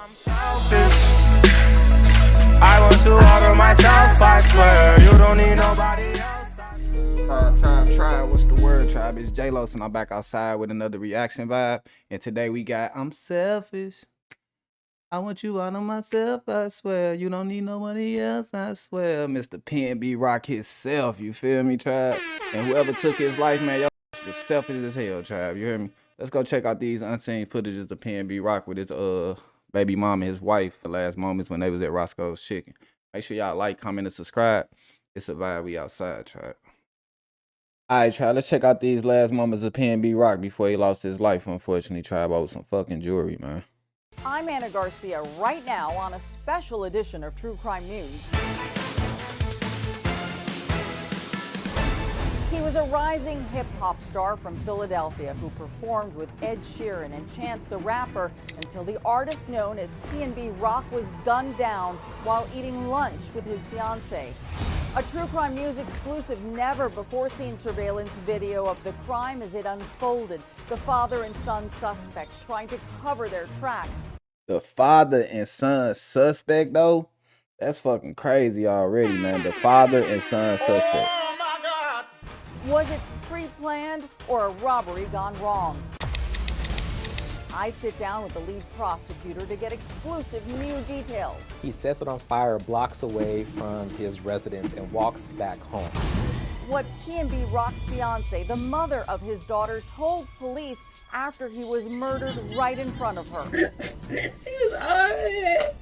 I'm selfish. I want to order myself, I swear. You don't need nobody else. Tribe. What's the word, tribe? It's J-Los, and I'm back outside with another reaction vibe. And today we got I'm selfish. I want you out of myself, I swear. You don't need nobody else, I swear. Mr. PnB Rock himself, you feel me, tribe? And whoever took his life, man, y'all is selfish as hell, tribe. You hear me? Let's go check out these unseen footages of PnB Rock with his baby mom and his wife. The last moments when they was at Roscoe's Chicken. Make sure y'all like, comment, and subscribe. It's a vibe. We outside, tribe. Alright, tribe. Let's check out these last moments of PnB Rock before he lost his life, unfortunately, tribe, over some fucking jewelry, man. I'm Anna Garcia right now on a special edition of True Crime News. He was a rising hip-hop star from Philadelphia who performed with Ed Sheeran and Chance the Rapper until the artist known as PnB Rock was gunned down while eating lunch with his fiancée. A True Crime News exclusive never-before-seen surveillance video of the crime as it unfolded. The father and son suspects trying to cover their tracks. The father and son suspect, though? That's fucking crazy already, man. The father and son suspect. Oh my God! Was it pre-planned or a robbery gone wrong? I sit down with the lead prosecutor to get exclusive new details. He sets it on fire blocks away from his residence and walks back home. What PnB Rock's fiance, the mother of his daughter, told police after he was murdered right in front of her. He was alright.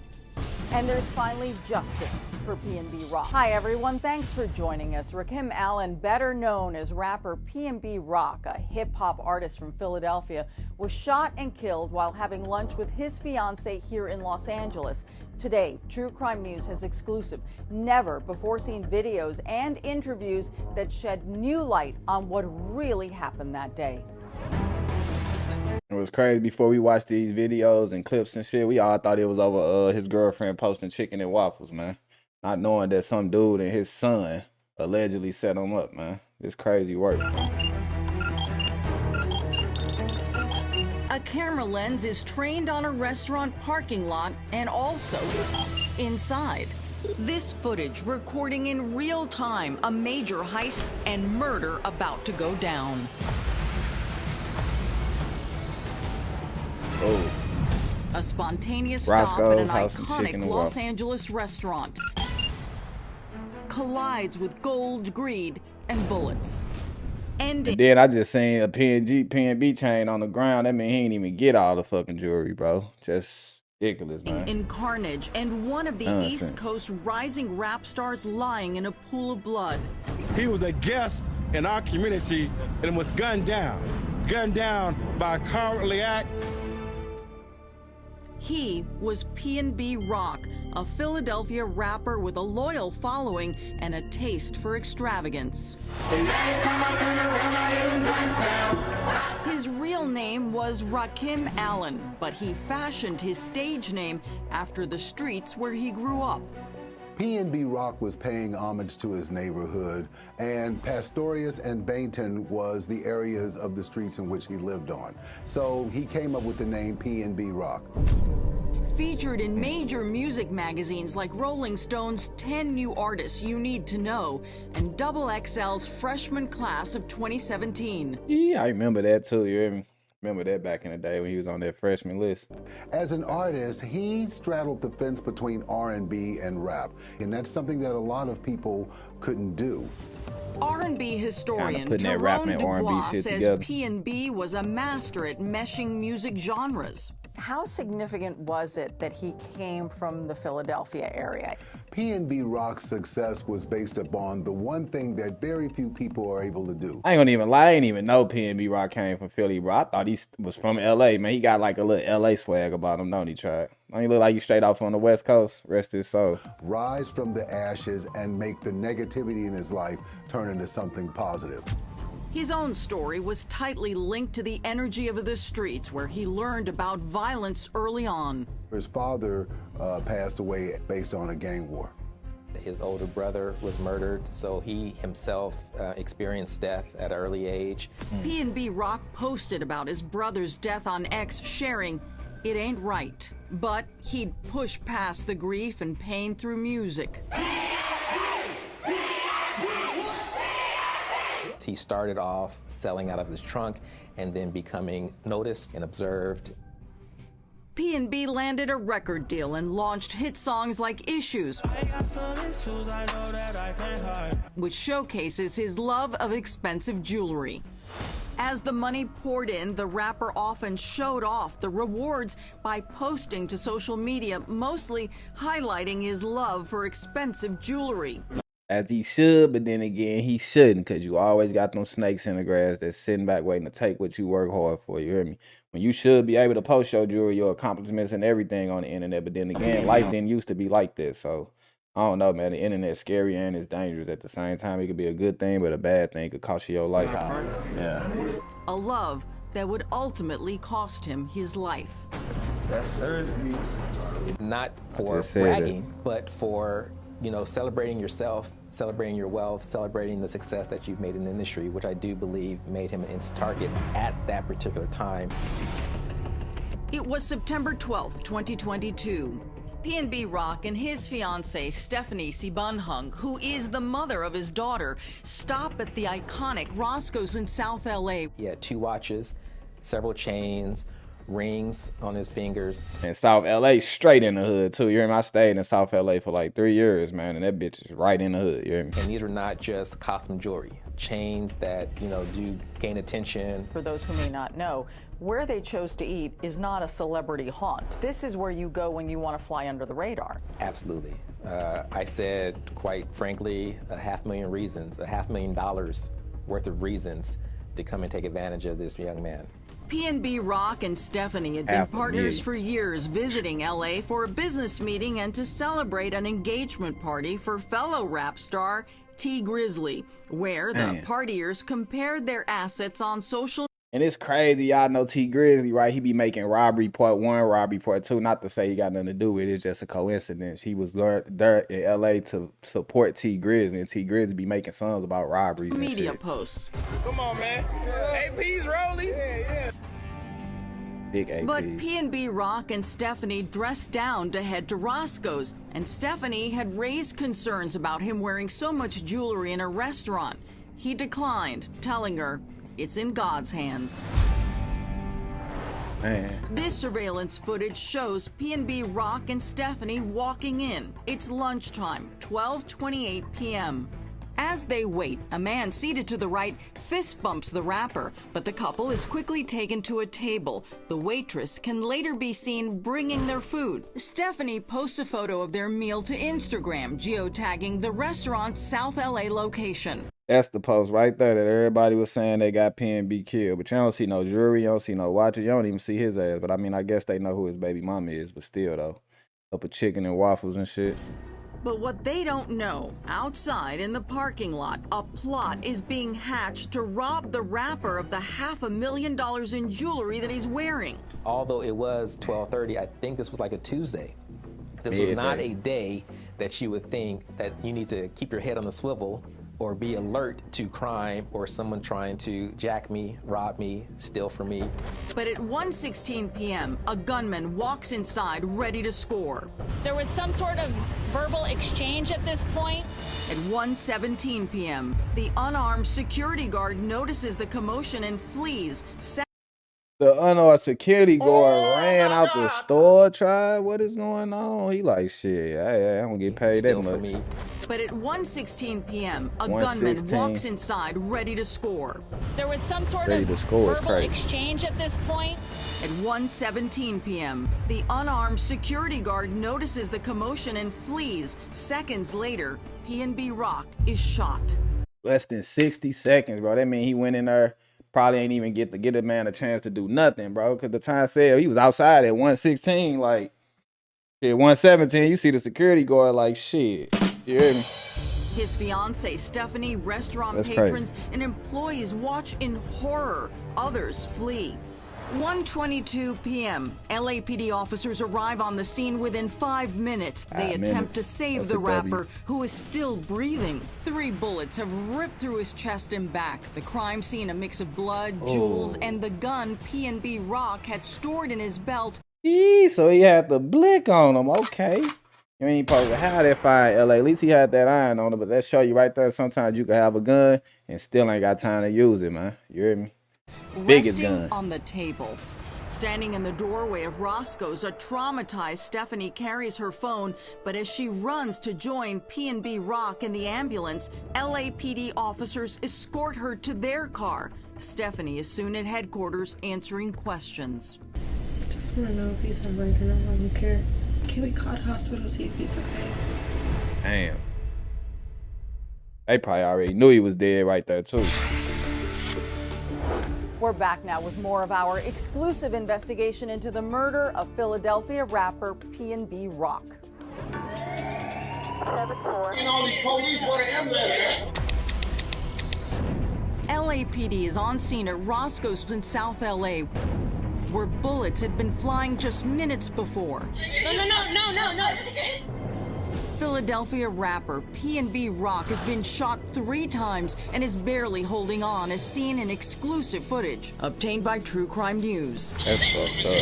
And there's finally justice for PnB Rock. Hi everyone, thanks for joining us. Rakim Allen, better known as rapper PnB Rock, a hip-hop artist from Philadelphia, was shot and killed while having lunch with his fiancée here in Los Angeles. Today, True Crime News has exclusive, never-before-seen videos and interviews that shed new light on what really happened that day. It was crazy. Before we watched these videos and clips and shit, we all thought it was over his girlfriend posting chicken and waffles, man. Not knowing that some dude and his son allegedly set him up, man. It's crazy work. A camera lens is trained on a restaurant parking lot and also inside. This footage recording in real time a major heist and murder about to go down. Oh. A spontaneous Roscoe's stop at an House of Chicken iconic and Los Waffles. Angeles restaurant collides with gold, greed, and bullets. And then I just seen a PnB chain on the ground. That mean he ain't even get all the fucking jewelry, bro. Just ridiculous, man. In carnage, and one of the Nonsense. East Coast rising rap stars lying in a pool of blood. He was a guest in our community and was gunned down by a cowardly act. He was PnB Rock, a Philadelphia rapper with a loyal following and a taste for extravagance. His real name was Rakim Allen, but he fashioned his stage name after the streets where he grew up. PnB Rock was paying homage to his neighborhood, and Pastorius and Bainton was the areas of the streets in which he lived on. So he came up with the name PnB Rock. Featured in major music magazines like Rolling Stone's 10 New Artists You Need to Know and XXL's freshman class of 2017. Yeah, I remember that too, you hear me? Remember that back in the day when he was on that freshman list. As an artist, he straddled the fence between R&B and rap, and that's something that a lot of people couldn't do. R&B historian Tyrone Dubois says PnB was a master at meshing music genres. How significant was it that he came from the Philadelphia area? PnB Rock's success was based upon the one thing that very few people are able to do. I ain't gonna even lie, I ain't even know PnB Rock came from Philly, bro. I thought he was from LA, man. He got like a little LA swag about him, don't he, Tried? Don't he look like you straight off on the West Coast? Rest his soul. Rise from the ashes and make the negativity in his life turn into something positive. His own story was tightly linked to the energy of the streets, where he learned about violence early on. His father passed away based on a gang war. His older brother was murdered, so he himself experienced death at an early age. PnB Rock posted about his brother's death on X, sharing, it ain't right. But he'd push past the grief and pain through music. He started off selling out of his trunk and then becoming noticed and observed. PnB landed a record deal and launched hit songs like Issues, which showcases his love of expensive jewelry. As the money poured in, the rapper often showed off the rewards by posting to social media, mostly highlighting his love for expensive jewelry. As he should, but then again, he shouldn't, because you always got them snakes in the grass that's sitting back waiting to take what you work hard for, you hear me? When you should be able to post your jewelry, your accomplishments and everything on the internet, but then again, life didn't used to be like this, so I don't know, man. The internet's scary and it's dangerous at the same time. It could be a good thing, but a bad thing could cost you your life. Yeah. A love that would ultimately cost him his life. That serves me. Not for bragging, but for, you know, celebrating yourself, celebrating your wealth, celebrating the success that you've made in the industry, which I do believe made him an instant target at that particular time. It was September 12th, 2022. PnB Rock and his fiancée, Stephanie Sibunhung, who is the mother of his daughter, stop at the iconic Roscoe's in South LA. He had 2 watches, several chains, rings on his fingers. And South LA, straight in the hood, too. You hear me? I stayed in South LA for like 3 years, man, and that bitch is right in the hood, you hear me? And these were not just costume jewelry, chains that, you know, do gain attention. For those who may not know, where they chose to eat is not a celebrity haunt. This is where you go when you want to fly under the radar. Absolutely. I said, quite frankly, $500,000 worth of reasons to come and take advantage of this young man. PnB Rock and Stephanie had been partners for years, visiting LA for a business meeting and to celebrate an engagement party for fellow rap star T Grizzly, where the partiers compared their assets on social. And it's crazy, y'all know T Grizzly, right? He be making robbery part 1, robbery part 2. Not to say he got nothing to do with it, it's just a coincidence. He was there in LA to support T Grizzly, and T Grizzly be making songs about robberies and media shit. Posts. Come on, man. AP's rollies. Big AP. But PnB Rock and Stephanie dressed down to head to Roscoe's, and Stephanie had raised concerns about him wearing so much jewelry in a restaurant. He declined, telling her it's in God's hands. Man. This surveillance footage shows PnB Rock and Stephanie walking in. It's lunchtime, 12:28 p.m. As they wait, a man seated to the right fist bumps the rapper, but the couple is quickly taken to a table. The waitress can later be seen bringing their food. Stephanie posts a photo of their meal to Instagram, geotagging the restaurant's South LA location. That's the post right there that everybody was saying they got PnB killed. But you don't see no jewelry, you don't see no watches, you don't even see his ass. But I mean, I guess they know who his baby mama is, but still though. Up a chicken and waffles and shit. But what they don't know, outside in the parking lot, a plot is being hatched to rob the rapper of the $500,000 in jewelry that he's wearing. Although it was 12:30, I think this was like a Tuesday. This was not a day that you would think that you need to keep your head on the swivel or be alert to crime or someone trying to jack me, rob me, steal from me. But at 1:16 p.m., a gunman walks inside ready to score. There was some sort of verbal exchange at this point. At 1:17 p.m., the unarmed security guard notices the commotion and flees. The unarmed security guard ran out the store, tried. What is going on? He like, shit, I don't get paid that much. Me. But at 1:16 p.m., a gunman walks inside ready to score. There was some sort of verbal exchange at this point. At 1:17 p.m., the unarmed security guard notices the commotion and flees. Seconds later, PnB Rock is shot. Less than 60 seconds, bro. That mean he went in there, probably ain't even get a man a chance to do nothing, bro. Because the time said he was outside at 1:16, like, at 1:17, you see the security guard like, shit. You hear me? His fiancée, Stephanie, restaurant patrons, and employees watch in horror. Others flee. 1:22 p.m. LAPD officers arrive on the scene within 5 minutes. They attempt to save the rapper, who is still breathing. 3 bullets have ripped through his chest and back. The crime scene, a mix of blood, jewels, and the gun PnB Rock had stored in his belt. So he had the blick on him. Okay. You ain't supposed to have that fire in LA. At least he had that iron on it, but that show you right there. Sometimes you can have a gun and still ain't got time to use it, man. You hear me? Biggest gun. On the table. Standing in the doorway of Roscoe's, a traumatized Stephanie carries her phone, but as she runs to join PnB Rock in the ambulance, LAPD officers escort her to their car. Stephanie is soon at headquarters answering questions. I just want to know if he's alright and I don't care. Can we call the hospital to see if he's okay? Damn. They probably already knew he was dead right there, too. We're back now with more of our exclusive investigation into the murder of Philadelphia rapper PnB Rock. LAPD is on scene at Roscoe's in South LA, where bullets had been flying just minutes before. No. Philadelphia rapper PnB Rock has been shot 3 times and is barely holding on, as seen in exclusive footage obtained by True Crime News. That's fucked up.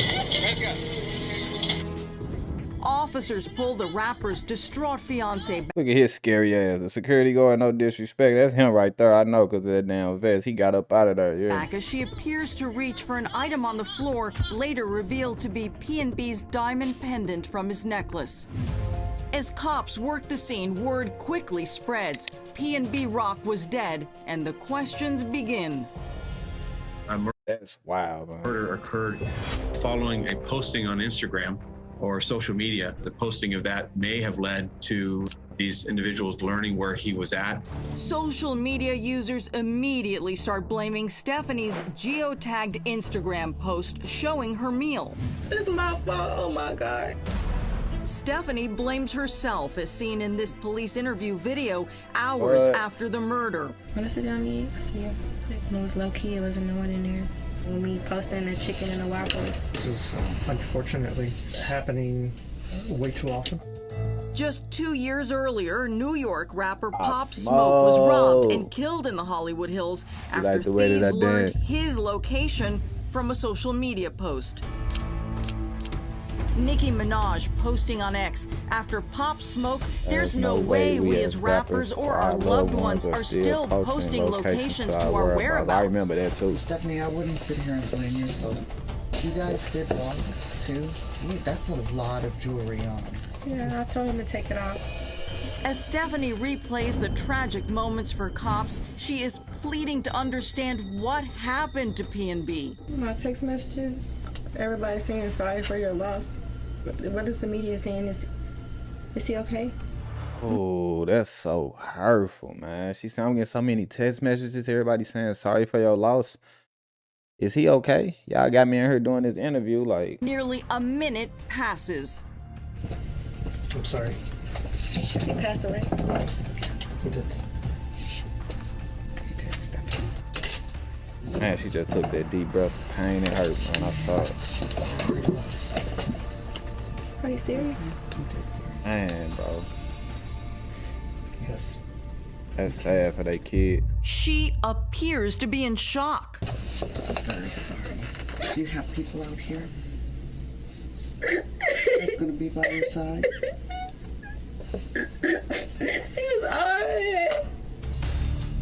Officers pull the rapper's distraught fiancée Look at his scary ass. The security guard, no disrespect. That's him right there. I know, because of that damn vest. He got up out of there. Yeah. back as she appears to reach for an item on the floor, later revealed to be PnB's diamond pendant from his necklace. As cops work the scene, word quickly spreads. PnB Rock was dead, and the questions begin. That's wild, man. Murder occurred following a posting on Instagram or social media. The posting of that may have led to these individuals learning where he was at. Social media users immediately start blaming Stephanie's geotagged Instagram post showing her meal. It's my fault. Oh my God. Stephanie blames herself, as seen in this police interview video hours after the murder. When I sit down to eat, I see it. It was low key. It wasn't no one in there. When we posting the chicken and the waffles. This is unfortunately happening way too often. Just 2 years earlier, New York rapper Pop Smoke was robbed and killed in the Hollywood Hills after thieves learned his location from a social media post. Nicki Minaj posting on X after Pop Smoke, there's no way we as rappers or our loved ones are still posting locations to our whereabouts. I remember that too. Stephanie, I wouldn't sit here and blame yourself. You guys did walk too. That's a lot of jewelry on. Yeah, I told him to take it off. As Stephanie replays the tragic moments for cops, she is pleading to understand what happened to PnB. My text messages, everybody's saying sorry for your loss. What is the media saying? Is he okay? Oh, that's so hurtful, man. She said, I'm getting so many text messages. Everybody saying sorry for your loss. Is he okay? Y'all got me in here doing this interview. Like, nearly a minute passes. I'm sorry. He passed away. He did. man, she just took that deep breath of pain and hurt, man. I saw it. Are you serious? Man, bro. Yes. That's sad for that kid. She appears to be in shock. I'm very sorry. Do you have people out here that's gonna be by your side? He was alright.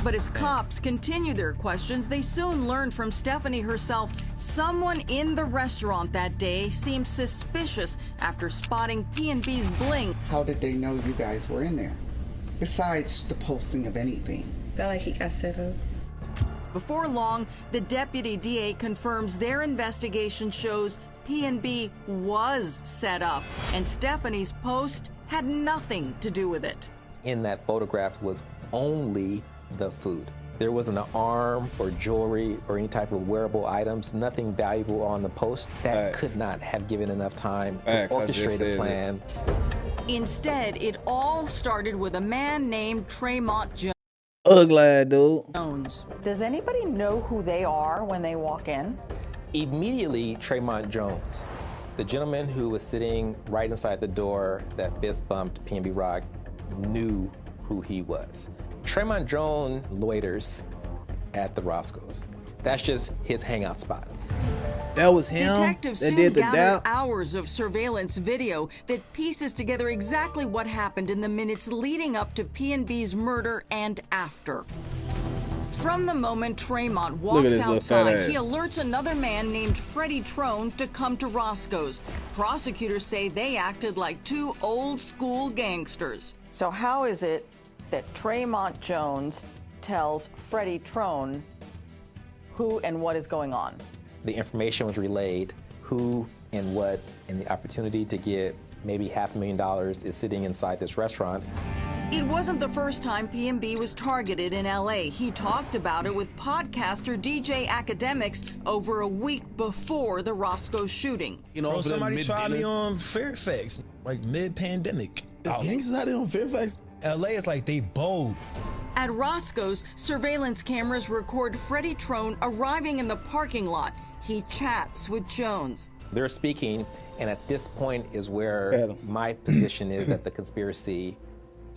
But as cops continue their questions, they soon learn from Stephanie herself someone in the restaurant that day seemed suspicious after spotting PnB's bling. How did they know you guys were in there? Besides the posting of anything. Felt like he got set up. Before long, the deputy DA confirms their investigation shows PnB was set up, and Stephanie's post had nothing to do with it. In that photograph was only the food. There wasn't an arm or jewelry or any type of wearable items, nothing valuable on the post. That could not have given enough time to orchestrate a plan. Instead, it all started with a man named Tremont Jones. Ugly dude. Does anybody know who they are when they walk in? Immediately, Tremont Jones, the gentleman who was sitting right inside the door that fist bumped PnB Rock, knew who he was. Tremont Jones loiters at the Roscoe's. That's just his hangout spot. That was him Detectives that soon did the gathered doubt. hours of surveillance video that pieces together exactly what happened in the minutes leading up to PnB's murder and after. From the moment Tremont walks outside, he alerts another man named Freddie Trone to come to Roscoe's. Prosecutors say they acted like two old-school gangsters. So how is it that Tremont Jones tells Freddie Trone who and what is going on? The information was relayed, who and what, and the opportunity to get maybe $500,000 is sitting inside this restaurant. It wasn't the first time PnB was targeted in LA. He talked about it with podcaster DJ Academics over a week before the Roscoe shooting. You know, somebody tried me on Fairfax, like mid-pandemic. There's gangsters out there on Fairfax. LA is like they bold. At Roscoe's, surveillance cameras record Freddie Trone arriving in the parking lot. He chats with Jones. They're speaking, and at this point is where my position is that the conspiracy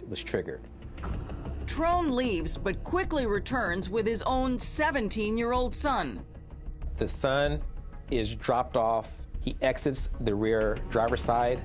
was triggered. Trone leaves, but quickly returns with his own 17-year-old son. The son is dropped off. He exits the rear driver's side,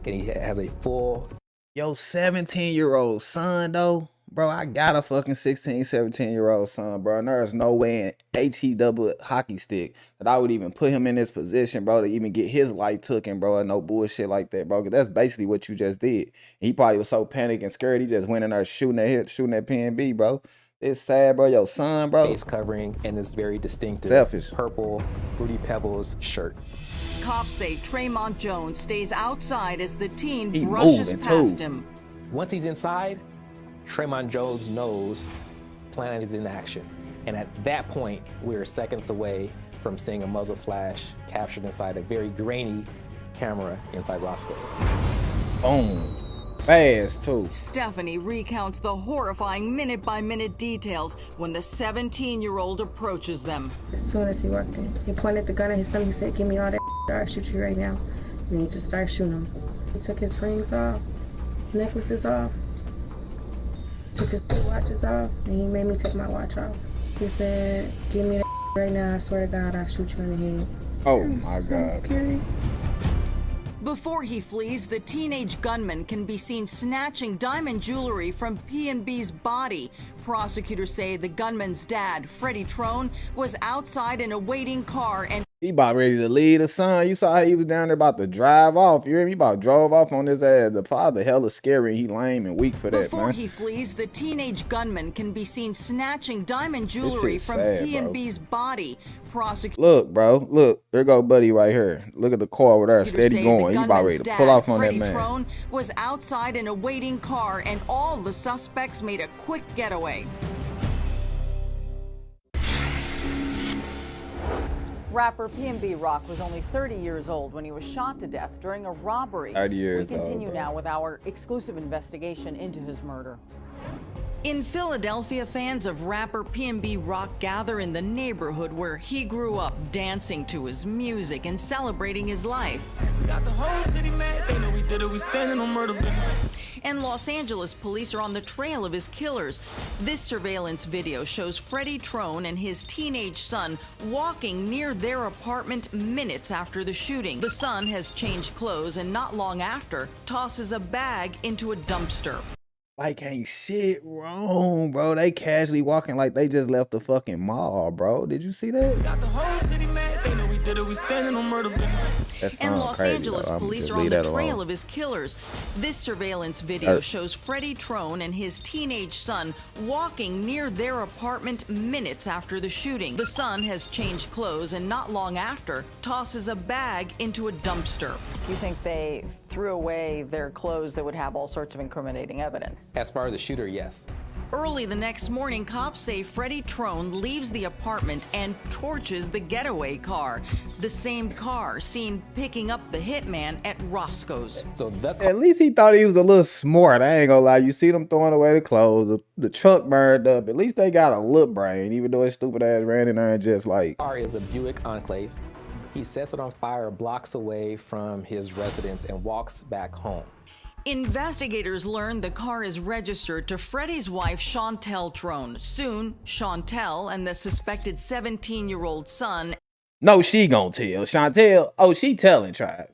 and he has a full... Yo, 17-year-old son, though? Bro, I got a fucking 16, 17-year-old son, bro. And there's no way in HE hockey stick that I would even put him in this position, bro, to even get his life taken, bro, and no bullshit like that, bro. Because that's basically what you just did. And he probably was so panicked and scared, he just went in there shooting at PnB, bro. It's sad, bro. Your son, bro. Face covering and this very distinctive purple Fruity Pebbles shirt. Cops say Tremont Jones stays outside as the teen brushes past him. Once he's inside, Tremont Jones knows plan is in action. And at that point, we're seconds away from seeing a muzzle flash captured inside a very grainy camera inside Roscoe's. Boom. Fast, too. Stephanie recounts the horrifying minute-by-minute details when the 17-year-old approaches them. As soon as he walked in, he pointed the gun at his stomach. He said, "Give me all that or I'll shoot you right now." And he just started shooting him. He took his rings off, necklaces off, took his 2 watches off, and he made me take my watch off. He said, "Give me that right now. I swear to God, I'll shoot you in the head." Oh my God. So scary. Before he flees, the teenage gunman can be seen snatching diamond jewelry from PnB's body. Prosecutors say the gunman's dad, Freddie Trone, was outside in a waiting car and he about ready to leave the son. You saw how he was down there about to drive off. You hear me? He about drove off on his ass. The father hella scary. He lame and weak for that, before man. he flees, the teenage gunman can be seen snatching diamond jewelry from PnB's body. Look, bro. Look. There go Buddy right here. Look at the car over there. Steady going. He about ready to pull off on Freddie that man. Trone was outside in a waiting car, and all the suspects made a quick getaway. Rapper PnB Rock was only 30 years old when he was shot to death during a robbery. 30 years We continue old, now with our exclusive investigation into his murder. In Philadelphia, fans of rapper PnB Rock gather in the neighborhood where he grew up, dancing to his music and celebrating his life. We got the whole city mad, they know we did it, we standing on murder business. And Los Angeles police are on the trail of his killers. This surveillance video shows Freddie Trone and his teenage son walking near their apartment minutes after the shooting. The son has changed clothes and not long after tosses a bag into a dumpster. Like, ain't shit wrong, bro. They casually walking like they just left the fucking mall, bro. Did you see that? We got the whole city mad, they know we did it, we standing on murder business. And Los Angeles police are on the trail of his killers. This surveillance video shows Freddie Trone and his teenage son walking near their apartment minutes after the shooting. The son has changed clothes and not long after tosses a bag into a dumpster. You think they threw away their clothes that would have all sorts of incriminating evidence? As far as the shooter, yes. Early the next morning, cops say Freddie Trone leaves the apartment and torches the getaway car. The same car seen picking up the hitman at Roscoe's. So at least he thought he was a little smart. I ain't gonna lie. You see them throwing away the clothes. The truck burned up. At least they got a little brain, even though his stupid ass ran in there and just like. The car is the Buick Enclave. He sets it on fire blocks away from his residence and walks back home. Investigators learn the car is registered to Freddie's wife, Chantel Trone. Soon, Chantel and the suspected 17-year-old son No, she gonna tell. Chantel, oh, she telling Tribe.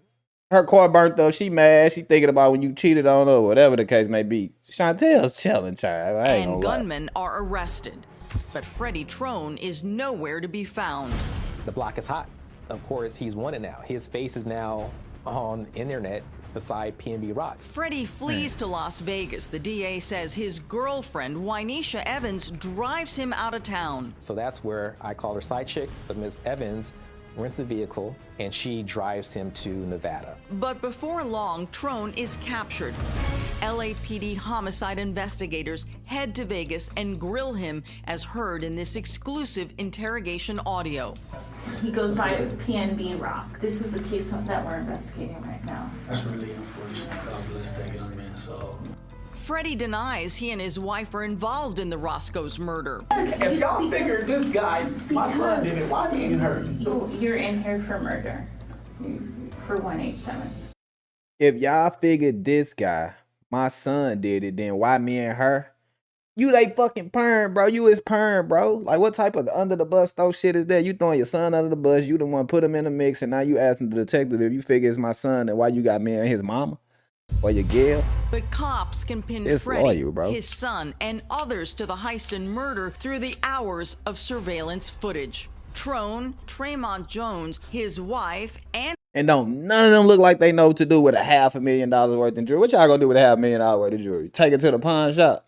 Her car burnt though. She mad. She thinking about when you cheated on her, or whatever the case may be. Chantel's telling Tribe. I ain't And gonna lie. gunmen are arrested. But Freddie Trone is nowhere to be found. The block is hot. Of course, he's wanted now. His face is now on internet beside PnB Rock. Freddie flees to Las Vegas. The DA says his girlfriend, Wynesha Evans, drives him out of town. So that's where I call her side chick, but Miss Evans rents a vehicle and she drives him to Nevada. But before long, Trone is captured. LAPD homicide investigators head to Vegas and grill him as heard in this exclusive interrogation audio. He goes by PnB Rock. This is the case that we're investigating right now. That's really unfortunate. God bless that young man. So Freddie denies he and his wife are involved in the Roscoe's murder. if y'all figured this guy, my son did it, why me and her? Oh, you're in here for murder. For 187. If y'all figured this guy, my son did it, then why me and her? You they fucking perm, bro. You is perm, bro. Like, what type of under the bus throw shit is that? You throwing your son under the bus, you the one put him in the mix, and now you asking the detective if you figure it's my son, then why you got me and his mama? Or your girl? But cops can pin It's Freddie, loyal, bro. his son, and others to the heist and murder through the hours of surveillance footage. Trone, Tremont Jones, his wife, and don't none of them look like they know what to do with $500,000 worth of jewelry. What y'all gonna do with $500,000 worth of jewelry? Take it to the pawn shop?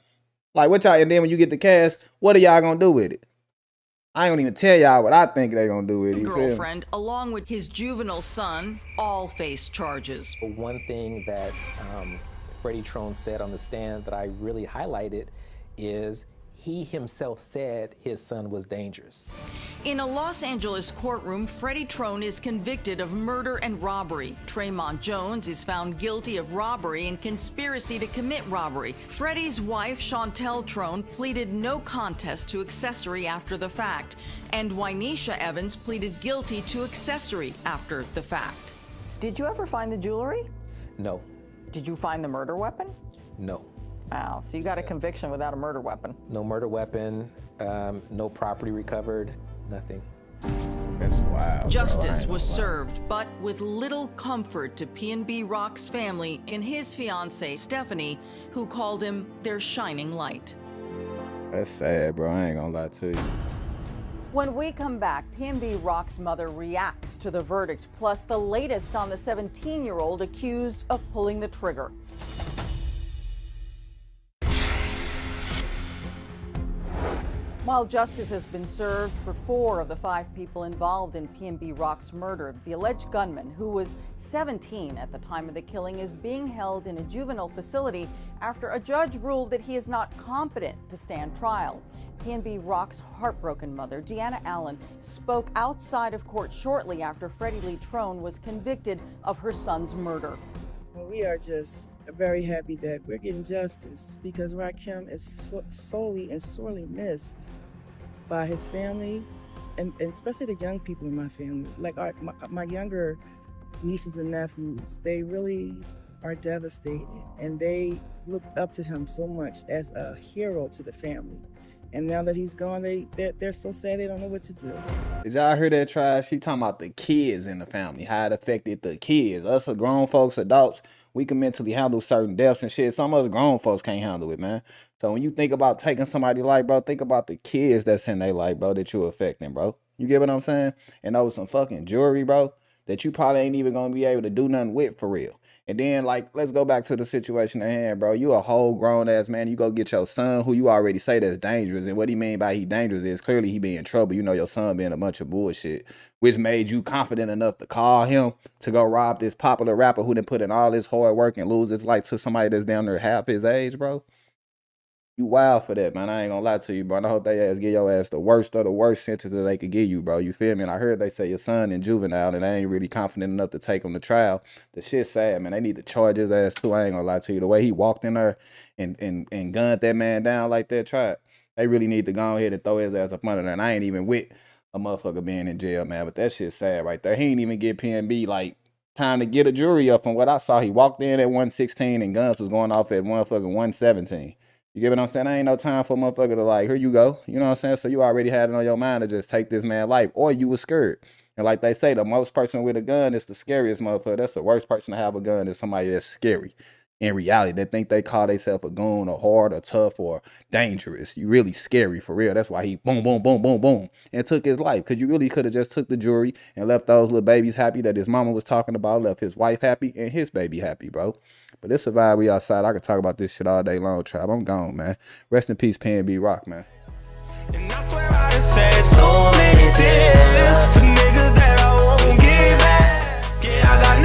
Like, what y'all, and then when you get the cash, what are y'all gonna do with it? I ain't gonna even tell y'all what I think they gonna do with it. You feel me? girlfriend, along with his juvenile son, all face charges. One thing that Freddie Trone said on the stand that I really highlighted is he himself said his son was dangerous. In a Los Angeles courtroom, Freddie Trone is convicted of murder and robbery. Tremont Jones is found guilty of robbery and conspiracy to commit robbery. Freddie's wife, Chantel Trone, pleaded no contest to accessory after the fact, and Wynesha Evans pleaded guilty to accessory after the fact. Did you ever find the jewelry? No. Did you find the murder weapon? No. Wow, so you got a conviction without a murder weapon. No murder weapon, no property recovered, nothing. That's wild. Justice was served, but with little comfort to PnB Rock's family and his fiancée, Stephanie, who called him their shining light. That's sad, bro. I ain't gonna lie to you. When we come back, PnB Rock's mother reacts to the verdict, plus the latest on the 17-year-old accused of pulling the trigger. While justice has been served for 4 of the 5 people involved in PnB Rock's murder, the alleged gunman, who was 17 at the time of the killing, is being held in a juvenile facility after a judge ruled that he is not competent to stand trial. PnB Rock's heartbroken mother, Deanna Allen, spoke outside of court shortly after Freddie Lee Trone was convicted of her son's murder. We are just very happy that we're getting justice because Rakim is sorely missed by his family and especially the young people in my family. Like my younger nieces and nephews, they really are devastated and they looked up to him so much as a hero to the family. And now that he's gone, they're so sad they don't know what to do. Did y'all hear that, Trash? She talking about the kids in the family, how it affected the kids. Us grown folks, adults, we can mentally handle certain deaths and shit. Some of us grown folks can't handle it, man. So when you think about taking somebody's life, bro, think about the kids that's in their life, bro, that you're affecting, bro. You get what I'm saying? And those some fucking jewelry, bro, that you probably ain't even gonna be able to do nothing with for real. And then, like, let's go back to the situation at hand, bro. You a whole grown-ass man. You go get your son, who you already say that's dangerous. And what he mean by he dangerous is clearly he be in trouble. You know your son being a bunch of bullshit, which made you confident enough to call him to go rob this popular rapper who done put in all this hard work and lose his life to somebody that's down there half his age, bro. You wild for that, man. I ain't gonna lie to you, bro. And I hope they ass give your ass the worst of the worst sentence that they could give you, bro. You feel me? And I heard they say your son in juvenile and they ain't really confident enough to take him to trial. The shit's sad, man. They need to charge his ass too. I ain't gonna lie to you. The way he walked in there and gunned that man down like that, they really need to go ahead and throw his ass up under there. And I ain't even with a motherfucker being in jail, man. But that shit's sad right there. He ain't even get PnB like time to get a jury up from what I saw. He walked in at 116 and guns was going off at motherfucking 117. You get what I'm saying? I ain't no time for a motherfucker to like, here you go. You know what I'm saying? So you already had it on your mind to just take this man's life, or you was scared. And like they say, the most person with a gun is the scariest motherfucker. That's the worst person to have a gun, is somebody that's scary. In reality, they think they call themselves a goon or hard or tough or dangerous. You really scary for real. That's why he boom, boom, boom, boom, boom, and took his life. Because you really could have just took the jewelry and left those little babies happy that his mama was talking about, left his wife happy and his baby happy, bro. But it's a vibe. We outside. I could talk about this shit all day long, Tribe. I'm gone, man. Rest in peace, PnB Rock, man. And I swear I done shed so many tears for niggas that I won't get back. Yeah, I got